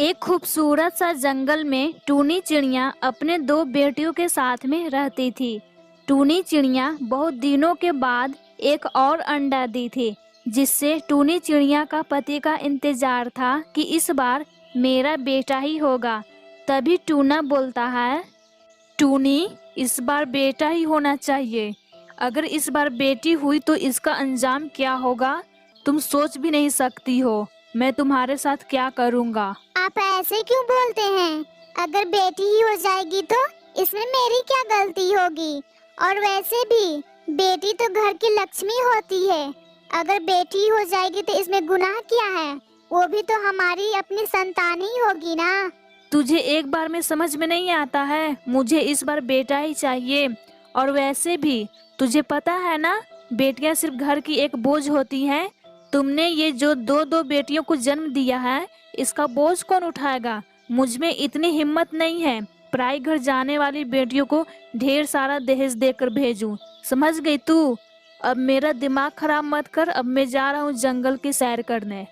एक खूबसूरत सा जंगल में टूनी चिड़िया अपने दो बेटियों के साथ में रहती थी। टूनी चिड़िया बहुत दिनों के बाद एक और अंडा दी थी, जिससे टूनी चिड़िया का पति का इंतजार था कि इस बार मेरा बेटा ही होगा। तभी टूना बोलता है, टूनी, इस बार बेटा ही होना चाहिए। अगर इस बार बेटी हुई तो इसका अंजाम क्या होगा, तुम सोच भी नहीं सकती हो। मैं तुम्हारे साथ क्या करूँगा। आप ऐसे क्यों बोलते हैं? अगर बेटी ही हो जाएगी तो इसमें मेरी क्या गलती होगी? और वैसे भी बेटी तो घर की लक्ष्मी होती है। अगर बेटी हो जाएगी तो इसमें गुनाह क्या है? वो भी तो हमारी अपनी संतान ही होगी ना। तुझे एक बार में समझ में नहीं आता है? मुझे इस बार बेटा ही चाहिए। और वैसे भी तुझे पता है ना, बेटियां सिर्फ घर की एक बोझ होती हैं। तुमने ये जो दो दो बेटियों को जन्म दिया है, इसका बोझ कौन उठाएगा? मुझ में इतनी हिम्मत नहीं है पराई घर जाने वाली बेटियों को ढेर सारा दहेज देकर भेजूं। समझ गई तू? अब मेरा दिमाग खराब मत कर। अब मैं जा रहा हूँ जंगल की सैर करने।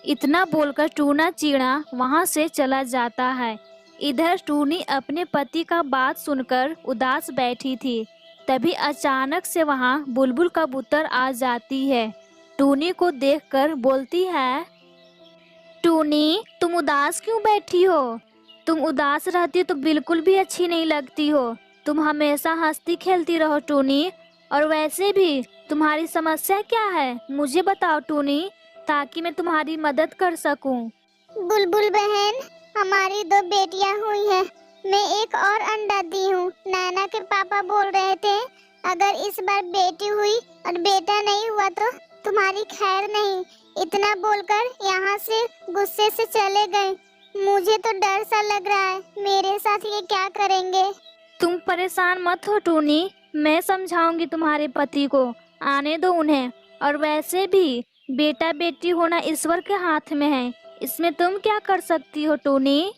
इतना बोलकर टूना चिड़ा वहां से चला जाता है। इधर टूनी अपने पति का बात सुनकर उदास बैठी थी। तभी अचानक से वहां बुलबुल कबूतर आ जाती है। टूनी को देखकर बोलती है, टूनी, तुम उदास क्यों बैठी हो? तुम उदास रहती तो बिल्कुल भी अच्छी नहीं लगती हो। तुम हमेशा हंसती खेलती रहो टूनी। और वैसे भी तुम्हारी समस्या क्या है, मुझे बताओ टूनी, ताकि मैं तुम्हारी मदद कर सकूं। बुलबुल बहन, हमारी दो बेटियां हुई हैं। मैं एक और अंडा दी हूँ। नैना के पापा बोल रहे थे अगर इस बार बेटी हुई और बेटा नहीं हुआ तो तुम्हारी खैर नहीं। इतना बोलकर यहाँ से गुस्से से चले गए। मुझे तो डर सा लग रहा है, मेरे साथ ये क्या करेंगे। तुम परेशान मत हो टूनी, मैं समझाऊंगी तुम्हारे पति को। आने दो उन्हें। और वैसे भी बेटा बेटी होना ईश्वर के हाथ में है, इसमें तुम क्या कर सकती हो टूनी।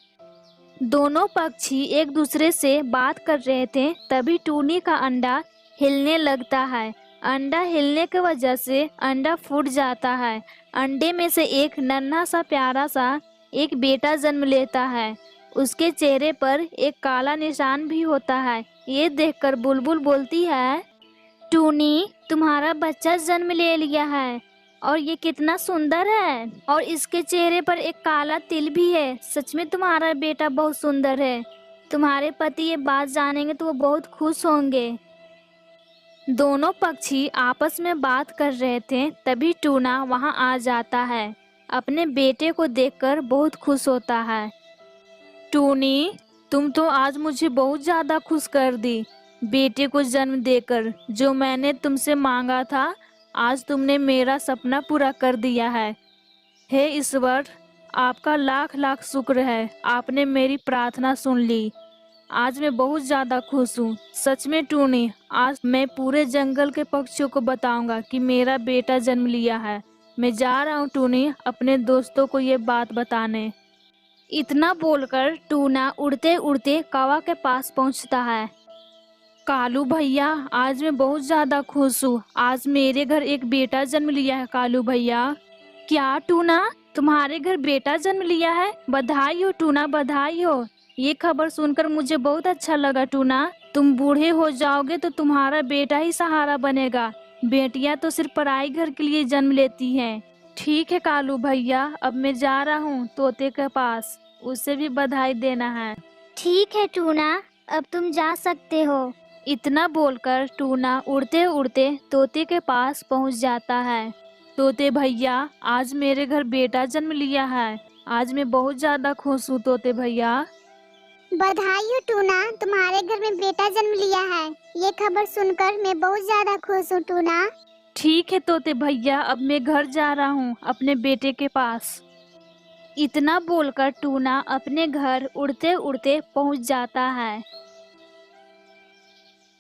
दोनों पक्षी एक दूसरे से बात कर रहे थे। तभी टूनी का अंडा हिलने लगता है। अंडा हिलने की वजह से अंडा फूट जाता है। अंडे में से एक नन्हा सा प्यारा सा एक बेटा जन्म लेता है। उसके चेहरे पर एक काला निशान भी होता है। ये देखकर बुलबुल बोलती है, टूनी, तुम्हारा बच्चा जन्म ले लिया है और ये कितना सुंदर है। और इसके चेहरे पर एक काला तिल भी है। सच में तुम्हारा बेटा बहुत सुंदर है। तुम्हारे पति ये बात जानेंगे तो वो बहुत खुश होंगे। दोनों पक्षी आपस में बात कर रहे थे। तभी टूना वहां आ जाता है। अपने बेटे को देखकर बहुत खुश होता है। टूनी, तुम तो आज मुझे बहुत ज्यादा खुश कर दी। बेटे को जन्म देकर जो मैंने तुमसे मांगा था, आज तुमने मेरा सपना पूरा कर दिया है। हे ईश्वर, आपका लाख लाख शुक्र है। आपने मेरी प्रार्थना सुन ली। आज मैं बहुत ज्यादा खुश हूँ। सच में टूनी, आज मैं पूरे जंगल के पक्षियों को बताऊंगा कि मेरा बेटा जन्म लिया है। मैं जा रहा हूँ टूनी, अपने दोस्तों को ये बात बताने। इतना बोलकर टूना उड़ते उड़ते कौवा के पास पहुँचता है। कालू भैया, आज मैं बहुत ज्यादा खुश हूँ। आज मेरे घर एक बेटा जन्म लिया है कालू भैया। क्या टूना, तुम्हारे घर बेटा जन्म लिया है? बधाई हो टूना, बधाई हो। ये खबर सुनकर मुझे बहुत अच्छा लगा टूना। तुम बूढ़े हो जाओगे तो तुम्हारा बेटा ही सहारा बनेगा। बेटियां तो सिर्फ पराई घर के लिए जन्म लेती हैं। ठीक है कालू भैया, अब मैं जा रहा हूँ तोते के पास। उसे भी बधाई देना है। ठीक है टूना, अब तुम जा सकते हो। इतना बोलकर टूना उड़ते उड़ते तोते के पास पहुँच जाता है। तोते भैया, आज मेरे घर बेटा जन्म लिया है। आज मैं बहुत ज्यादा खुश हूँ तोते भैया। बधाई हो टूना, तुम्हारे घर में बेटा जन्म लिया है। ये खबर सुनकर मैं बहुत ज्यादा खुश हूँ टूना। ठीक है तोते भैया, अब मैं घर जा रहा हूँ अपने बेटे के पास। इतना बोलकर टूना अपने घर उड़ते उड़ते पहुँच जाता है।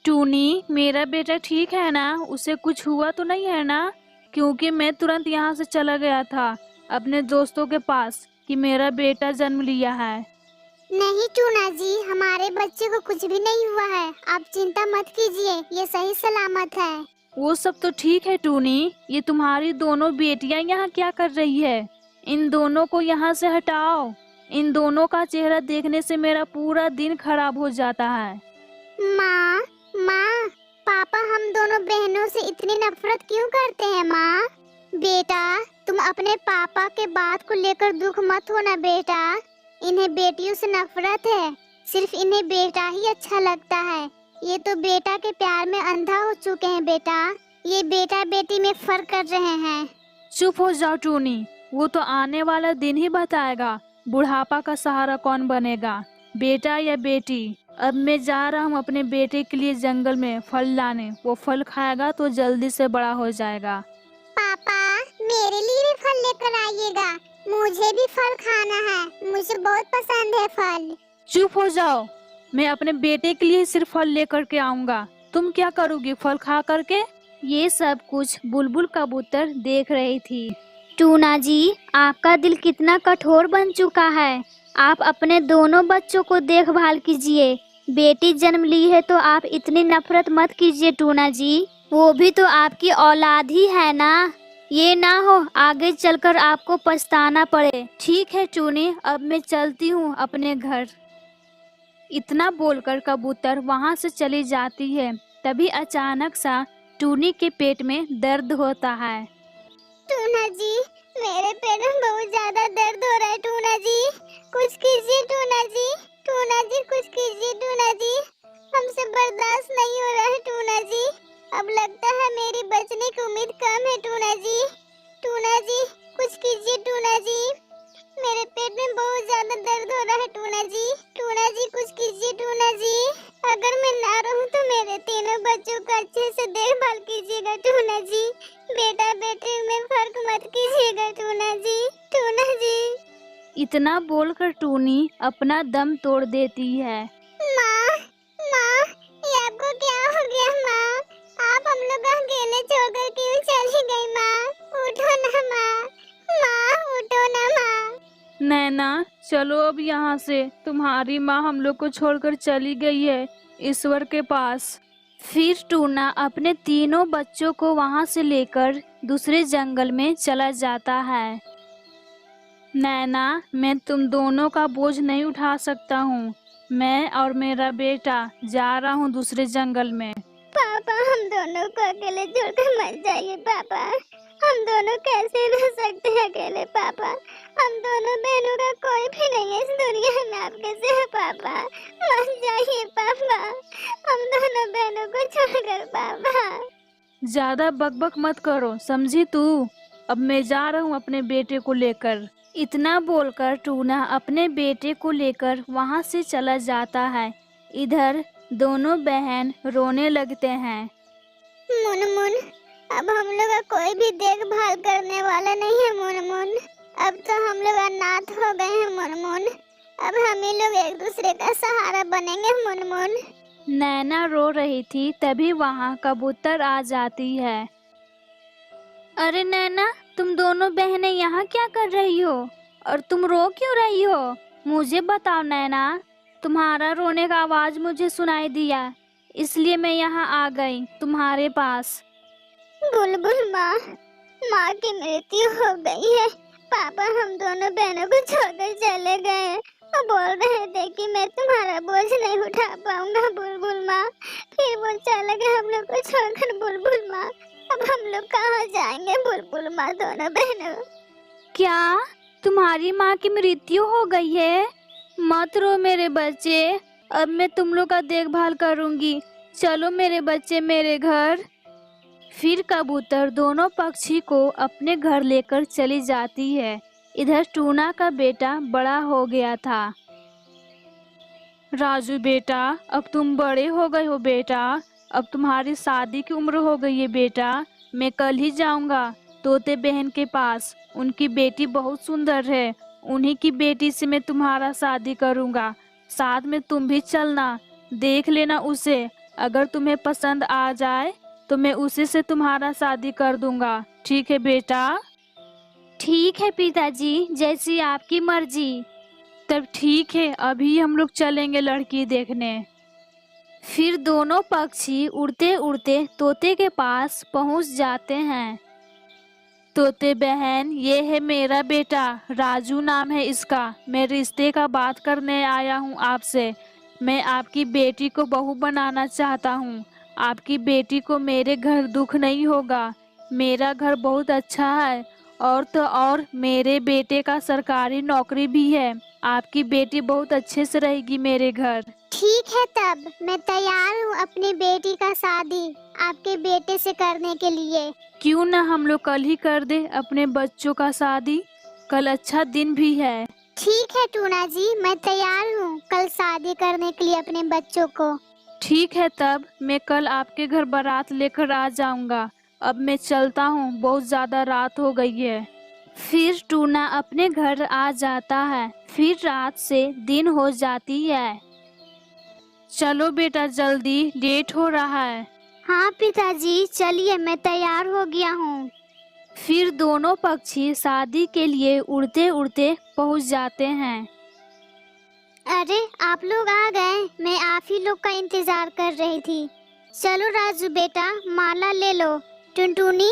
टूनी, मेरा बेटा ठीक है ना? उसे कुछ हुआ तो नहीं है ना? क्योंकि मैं तुरंत यहाँ से चला गया था अपने दोस्तों के पास कि मेरा बेटा जन्म लिया है। नहीं टूना जी, हमारे बच्चे को कुछ भी नहीं हुआ है। आप चिंता मत कीजिए, ये सही सलामत है। वो सब तो ठीक है टूनी, ये तुम्हारी दोनों बेटियां यहाँ क्या कर रही है? इन दोनों को यहाँ से हटाओ। इन दोनों का चेहरा देखने से मेरा पूरा दिन खराब हो जाता है। माँ, माँ, पापा हम दोनों बहनों से इतनी नफरत क्यों करते हैं माँ? बेटा, तुम अपने पापा के बात को लेकर दुख मत होना बेटा। इन्हें बेटियों से नफरत है, सिर्फ इन्हें बेटा ही अच्छा लगता है। ये तो बेटा के प्यार में अंधा हो चुके हैं बेटा। ये बेटा बेटी में फर्क कर रहे हैं। चुप हो जाओ टूनी, वो तो आने वाला दिन ही बताएगा बुढ़ापा का सहारा कौन बनेगा, बेटा या बेटी। अब मैं जा रहा हूँ अपने बेटे के लिए जंगल में फल लाने। वो फल खाएगा तो जल्दी से बड़ा हो जाएगा। पापा, मेरे लिए भी फल लेकर आइएगा। मुझे भी फल खाना है, मुझे बहुत पसंद है फल। चुप हो जाओ, मैं अपने बेटे के लिए सिर्फ फल लेकर के आऊंगा। तुम क्या करोगी फल खा करके? ये सब कुछ बुलबुल कबूतर देख रही थी। टूना जी, आपका दिल कितना कठोर बन चुका है। आप अपने दोनों बच्चों को देखभाल कीजिए। बेटी जन्म ली है तो आप इतनी नफरत मत कीजिए टूना जी। वो भी तो आपकी औलाद ही है ना। ये ना हो आगे चलकर आपको पछताना पड़े। ठीक है टूनी, अब मैं चलती हूँ अपने घर। इतना बोलकर कबूतर वहाँ से चली जाती है। तभी अचानक सा टूनी के पेट में दर्द होता है। टूना जी, मेरे पेट में बहुत ज्यादा दर्द हो रहा है टूना जी। कुछ कीजिए टूना जी। टूना जी, कुछ कीजिए टूना जी। हमसे बर्दाश्त नहीं हो रहा है टूना जी। अब लगता है मेरी बचने की उम्मीद कम है टूना जी। टूना जी, कुछ कीजिए टूना जी। मेरे पेट में बहुत ज्यादा दर्द हो रहा है टूना जी। टूना जी, कुछ कीजिए टूना जी। अगर मैं ना रहूं तो मेरे तीनों बच्चों का अच्छे से देखभाल कीजिएगा टूना जी। बेटा बेटी में फर्क मत कीजिएगा टूना जी। टूना जी। इतना बोलकर टूनी अपना दम तोड़ देती है। माँ, माँ, ये आपको क्या हो गया माँ? आप हम लोग अकेले छोड़कर क्यों चली गई माँ? उठो ना माँ, माँ उठो ना माँ। नैना, चलो अब यहाँ से। तुम्हारी माँ हम लोग को छोड़कर चली गई है ईश्वर के पास। फिर टूना अपने तीनों बच्चों को वहाँ से लेकर दूसरे जंगल में चला जाता है। नैना, मैं तुम दोनों का बोझ नहीं उठा सकता हूँ। मैं और मेरा बेटा जा रहा हूँ दूसरे जंगल में। पापा, हम दोनों को अकेले छोड़कर मत जाइए पापा। हम दोनों कैसे रह सकते हैं अकेले पापा? हम दोनों बहनों का कोई भी नहीं है इस दुनिया में आपके सिवा पापा। मत जाइए पापा, हम दोनों बहनों को छोड़कर पापा। ज्यादा बकबक मत करो, समझी तू? अब मैं जा रहा हूँ अपने बेटे को लेकर। इतना बोलकर टूना अपने बेटे को लेकर वहाँ से चला जाता है। इधर दोनों बहन रोने लगते हैं। मुनमुन, अब हम लोग का कोई भी देखभाल करने वाला नहीं है मुनमुन। अब तो हम लोग अनाथ हो गए हैं मुनमुन। अब हम ही लोग एक दूसरे का सहारा बनेंगे मुनमुन। नैना रो रही थी, तभी वहाँ कबूतर आ जाती है। अरे नैना, तुम दोनों बहनें यहाँ क्या कर रही हो? और तुम रो क्यों रही हो? मुझे बताओ नैना। तुम्हारा रोने का आवाज मुझे सुनाई दिया, इसलिए मैं यहाँ आ गई तुम्हारे पास। बुलबुल माँ, माँ की मृत्यु हो गई है। पापा हम दोनों बहनों को छोड़कर चले गए और बोल रहे थे कि मैं तुम्हारा बोझ नहीं उठा पाऊंगा बुलबुल माँ। फिर वो चले गए हम लोग को छोड़कर बुलबुल माँ। अब हम लोग कहाँ जाएंगे बुलबुल माँ दोनों बहनों? क्या तुम्हारी माँ की मृत्यु हो गई है? मत रो मेरे बच्चे, अब मैं तुम लोग का देखभाल करूंगी। चलो मेरे बच्चे मेरे घर। फिर कबूतर दोनों पक्षी को अपने घर लेकर चली जाती है। इधर टूना का बेटा बड़ा हो गया था। राजू बेटा, अब तुम बड़े हो गए हो बेटा। अब तुम्हारी शादी की उम्र हो गई है बेटा। मैं कल ही जाऊंगा तोते बहन के पास। उनकी बेटी बहुत सुंदर है। उन्हीं की बेटी से मैं तुम्हारा शादी करूंगा। साथ में तुम भी चलना, देख लेना उसे। अगर तुम्हें पसंद आ जाए तो मैं उसी से तुम्हारा शादी कर दूंगा। ठीक है बेटा? ठीक है पिताजी, जैसी आपकी मर्जी। तब ठीक है, अभी हम लोग चलेंगे लड़की देखने। फिर दोनों पक्षी उड़ते उड़ते तोते के पास पहुंच जाते हैं। तोते बहन, ये है मेरा बेटा, राजू नाम है इसका। मैं रिश्ते का बात करने आया हूँ आपसे। मैं आपकी बेटी को बहू बनाना चाहता हूँ। आपकी बेटी को मेरे घर दुख नहीं होगा। मेरा घर बहुत अच्छा है, और तो और मेरे बेटे का सरकारी नौकरी भी है। आपकी बेटी बहुत अच्छे से रहेगी मेरे घर। ठीक है, तब मैं तैयार हूँ अपनी बेटी का शादी आपके बेटे से करने के लिए। क्यों ना हम लोग कल ही कर दे अपने बच्चों का शादी। कल अच्छा दिन भी है। ठीक है टूना जी, मैं तैयार हूँ कल शादी करने के लिए अपने बच्चों को। ठीक है, तब मैं कल आपके घर बारात लेकर आ जाऊंगा। अब मैं चलता हूँ, बहुत ज्यादा रात हो गई है। फिर टूना अपने घर आ जाता है। फिर रात से दिन हो जाती है। चलो बेटा, जल्दी, लेट हो रहा है। हाँ पिताजी, चलिए, मैं तैयार हो गया हूँ। फिर दोनों पक्षी शादी के लिए उड़ते उड़ते पहुंच जाते हैं। अरे आप लोग आ गए, मैं आप ही लोग का इंतजार कर रही थी। चलो राजू बेटा, माला ले लो। टुनटुनी,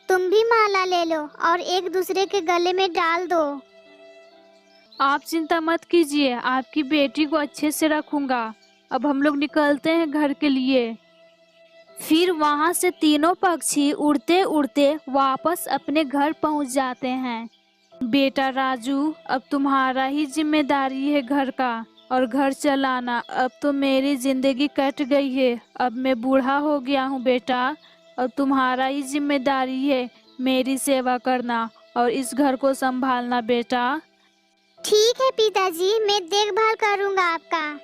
तुम भी माला ले लो और एक दूसरे के गले में डाल दो। आप चिंता मत कीजिए, आपकी बेटी को अच्छे से रखूंगा। अब हम लोग निकलते हैं घर के लिए। फिर वहां से तीनों पक्षी उड़ते उड़ते वापस अपने घर पहुंच जाते हैं। बेटा राजू, अब तुम्हारा ही जिम्मेदारी है घर का और घर चलाना। अब तो मेरी जिंदगी कट गई है। अब मैं बूढ़ा हो गया हूँ बेटा, और तुम्हारा ही जिम्मेदारी है मेरी सेवा करना और इस घर को संभालना बेटा। ठीक है पिताजी, मैं देखभाल करूँगा आपका।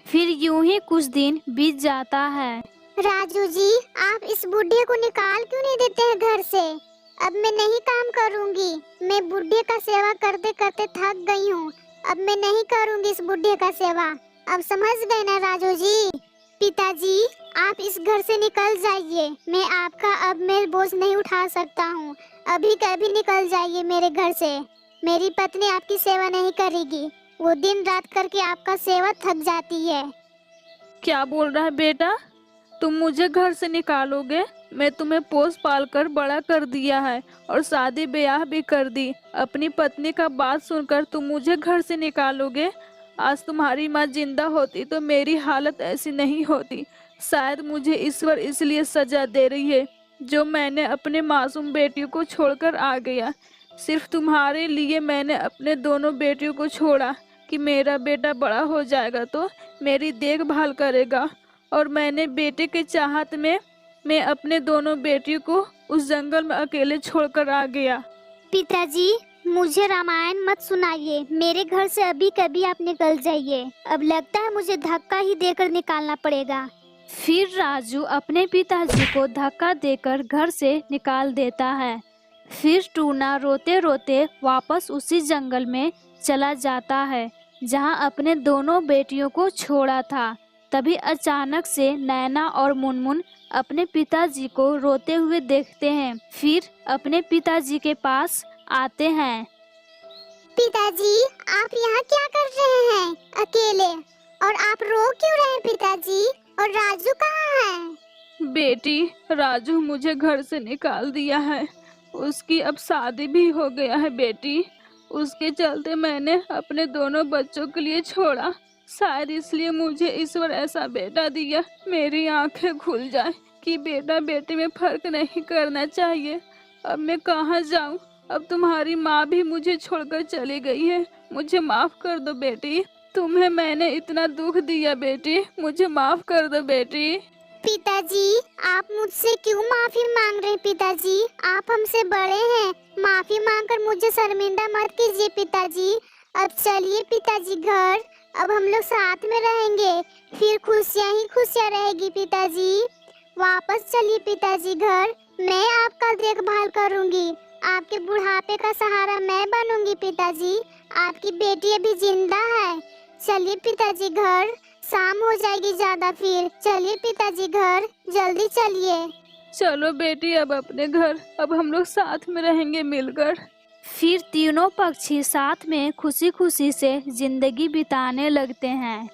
फिर यूं ही कुछ दिन बीत जाता है। राजू जी, आप इस बुढ़े को निकाल क्यों नहीं देते हैं घर से? अब मैं नहीं काम करूंगी। मैं बुढ़े का सेवा करते करते थक गई हूँ। अब मैं नहीं करूंगी इस बुढ़े का सेवा। अब समझ गए ना राजू जी? पिताजी, आप इस घर से निकल जाइए। मैं आपका अब मैं बोझ नहीं उठा सकता हूँ। अभी कभी निकल जाइए मेरे घर से। मेरी पत्नी आपकी सेवा नहीं करेगी। वो दिन रात करके आपका सेवा थक जाती है। क्या बोल रहा है बेटा? तुम मुझे घर से निकालोगे? मैं तुम्हें पोस पाल कर बड़ा कर दिया है और शादी ब्याह भी कर दी। अपनी पत्नी का बात सुनकर तुम मुझे घर से निकालोगे? आज तुम्हारी माँ जिंदा होती तो मेरी हालत ऐसी नहीं होती। शायद मुझे ईश्वर इसलिए सजा दे रही है जो मैंने अपने मासूम बेटियों को छोड़कर आ गया। सिर्फ तुम्हारे लिए मैंने अपने दोनों बेटियों को छोड़ा कि मेरा बेटा बड़ा हो जाएगा तो मेरी देखभाल करेगा। और मैंने बेटे के चाहत में मैं अपने दोनों बेटियों को उस जंगल में अकेले छोड़कर आ गया। पिताजी, मुझे रामायण मत सुनाइए। मेरे घर से अभी कभी आप निकल जाइए। अब लगता है मुझे धक्का ही देकर निकालना पड़ेगा। फिर राजू अपने पिताजी को धक्का देकर घर से निकाल देता है। फिर टूना रोते रोते वापस उसी जंगल में चला जाता है जहां अपने दोनों बेटियों को छोड़ा था। तभी अचानक से नैना और मुनमुन अपने पिताजी को रोते हुए देखते हैं। फिर अपने पिताजी के पास आते हैं। पिताजी, आप यहाँ क्या कर रहे हैं अकेले? और आप रो क्यों रहे हैं पिताजी? और राजू कहाँ है? बेटी, राजू मुझे घर से निकाल दिया है। उसकी अब शादी भी हो गया है बेटी। उसके चलते मैंने अपने दोनों बच्चों के लिए छोड़ा। शायद इसलिए मुझे ईश्वर ऐसा बेटा दिया मेरी आंखें खुल जाए कि बेटा बेटे में फर्क नहीं करना चाहिए। अब मैं कहाँ जाऊँ? अब तुम्हारी माँ भी मुझे छोड़कर चली गई है। मुझे माफ कर दो बेटी। तुम्हें मैंने इतना दुख दिया बेटी, मुझे माफ कर दो बेटी। पिताजी, आप मुझसे क्यों माफी मांग रहे हैं पिताजी? आप हमसे बड़े हैं। माफी मांगकर मुझे शर्मिंदा मत कीजिए पिताजी। अब चलिए पिताजी घर। अब हम लोग साथ में रहेंगे। फिर खुशियाँ ही खुशियाँ रहेगी पिताजी। वापस चलिए पिताजी घर। मैं आपका देखभाल करूंगी। आपके बुढ़ापे का सहारा मैं बनूंगी पिताजी। आपकी बेटी अभी जिंदा है। चलिए पिताजी घर। शाम हो जाएगी ज्यादा। फिर चलिए पिताजी घर, जल्दी चलिए। चलो बेटी, अब अपने घर। अब हम लोग साथ में रहेंगे मिलकर। फिर तीनों पक्षी साथ में खुशी खुशी से जिंदगी बिताने लगते हैं।